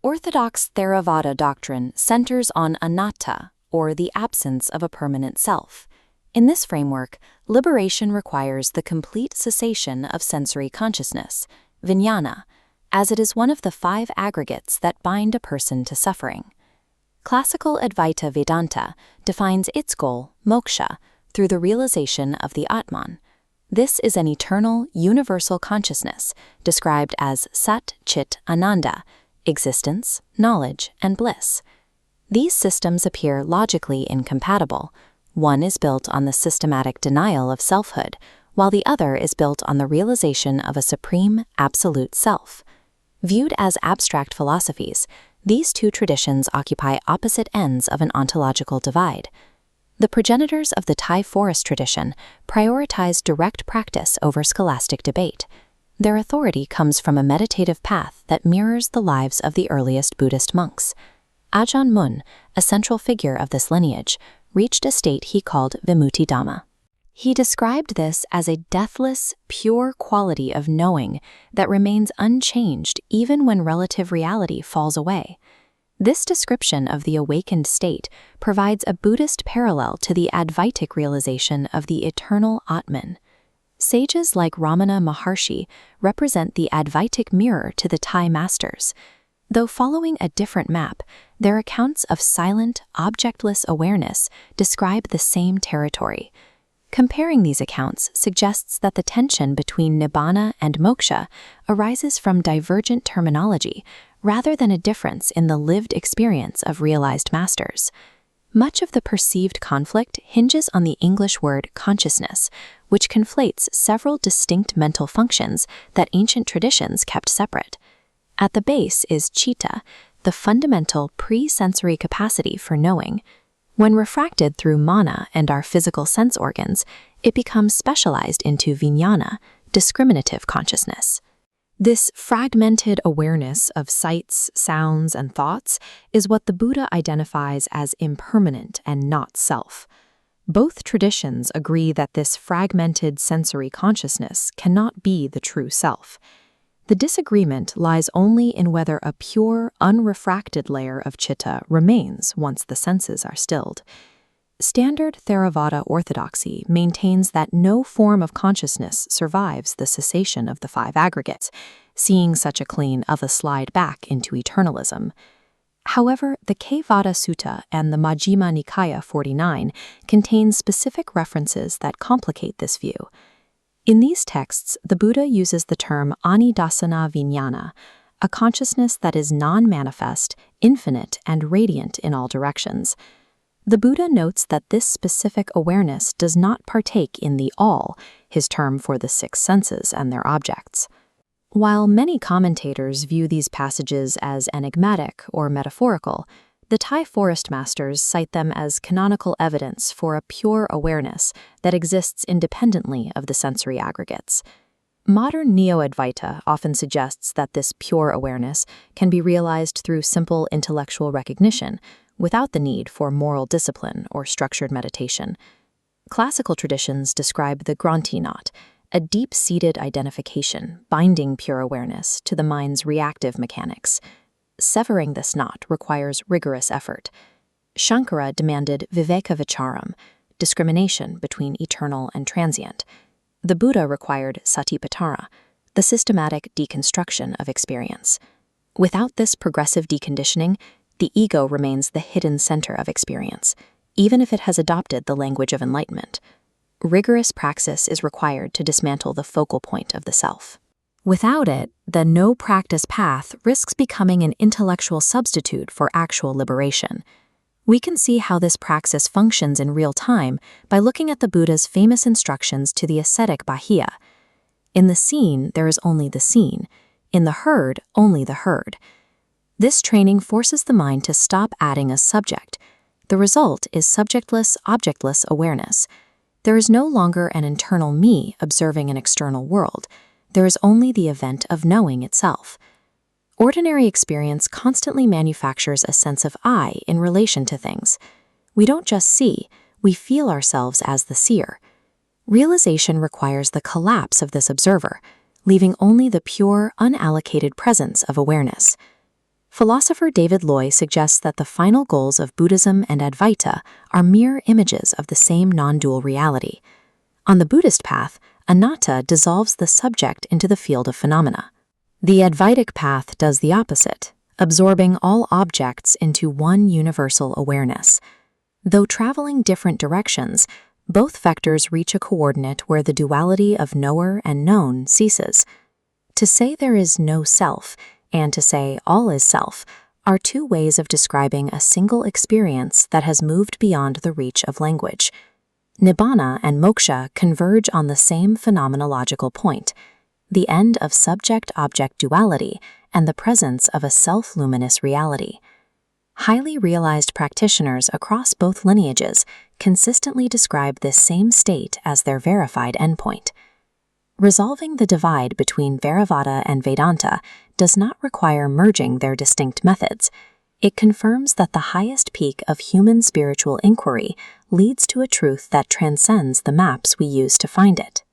Orthodox Theravada doctrine centers on anatta, or the absence of a permanent self. In this framework, liberation requires the complete cessation of sensory consciousness, vijnana, as it is one of the 5 aggregates that bind a person to suffering. Classical Advaita Vedanta defines its goal, moksha, through the realization of the Atman. This is an eternal, universal consciousness, described as Sat Chit Ananda, existence, knowledge, and bliss. These systems appear logically incompatible. One is built on the systematic denial of selfhood, while the other is built on the realization of a supreme, absolute self. Viewed as abstract philosophies, these 2 traditions occupy opposite ends of an ontological divide. The progenitors of the Thai forest tradition prioritize direct practice over scholastic debate. Their authority comes from a meditative path that mirrors the lives of the earliest Buddhist monks. Ajahn Mun, a central figure of this lineage, reached a state he called Vimutti Dhamma. He described this as a deathless, pure quality of knowing that remains unchanged even when relative reality falls away. This description of the awakened state provides a Buddhist parallel to the Advaitic realization of the eternal Atman. Sages like Ramana Maharshi represent the Advaitic mirror to the Thai masters. Though following a different map, their accounts of silent, objectless awareness describe the same territory. Comparing these accounts suggests that the tension between nibbana and moksha arises from divergent terminology rather than a difference in the lived experience of realized masters. Much of the perceived conflict hinges on the English word consciousness, which conflates several distinct mental functions that ancient traditions kept separate. At the base is citta, the fundamental pre-sensory capacity for knowing. When refracted through mana and our physical sense organs, it becomes specialized into vijnana, discriminative consciousness. This fragmented awareness of sights, sounds, and thoughts is what the Buddha identifies as impermanent and not self. Both traditions agree that this fragmented sensory consciousness cannot be the true self. The disagreement lies only in whether a pure, unrefracted layer of citta remains once the senses are stilled. Standard Theravada orthodoxy maintains that no form of consciousness survives the cessation of the 5 aggregates, seeing such a claim of a slide back into eternalism. However, the Kevada Sutta and the Majjhima Nikaya 49 contain specific references that complicate this view. In these texts, the Buddha uses the term anidasana vijnana, a consciousness that is non-manifest, infinite, and radiant in all directions. The Buddha notes that this specific awareness does not partake in the all, his term for the 6 senses and their objects. While many commentators view these passages as enigmatic or metaphorical, the Thai forest masters cite them as canonical evidence for a pure awareness that exists independently of the sensory aggregates. Modern Neo-Advaita often suggests that this pure awareness can be realized through simple intellectual recognition, without the need for moral discipline or structured meditation. Classical traditions describe the Granthi knot, a deep-seated identification binding pure awareness to the mind's reactive mechanics. Severing this knot requires rigorous effort. Shankara demanded viveka vicharam, discrimination between eternal and transient. The Buddha required satipatthana, the systematic deconstruction of experience. Without this progressive deconditioning, the ego remains the hidden center of experience, even if it has adopted the language of enlightenment. Rigorous praxis is required to dismantle the focal point of the self. Without it, the no-practice path risks becoming an intellectual substitute for actual liberation. We can see how this praxis functions in real time by looking at the Buddha's famous instructions to the ascetic Bahia. In the seen, there is only the seen. In the heard, only the heard. This training forces the mind to stop adding a subject. The result is subjectless, objectless awareness. There is no longer an internal me observing an external world. There is only the event of knowing itself. Ordinary experience constantly manufactures a sense of I in relation to things. We don't just see, we feel ourselves as the seer. Realization requires the collapse of this observer, leaving only the pure, unallocated presence of awareness. Philosopher David Loy suggests that the final goals of Buddhism and Advaita are mere images of the same non-dual reality. On the Buddhist path, anatta dissolves the subject into the field of phenomena. The Advaitic path does the opposite, absorbing all objects into one universal awareness. Though traveling different directions, both vectors reach a coordinate where the duality of knower and known ceases. To say there is no self, and to say all is self, are two ways of describing a single experience that has moved beyond the reach of language. Nibbana and moksha converge on the same phenomenological point, the end of subject-object duality and the presence of a self-luminous reality. Highly realized practitioners across both lineages consistently describe this same state as their verified endpoint. Resolving the divide between Theravada and Vedanta does not require merging their distinct methods. It confirms that the highest peak of human spiritual inquiry leads to a truth that transcends the maps we use to find it.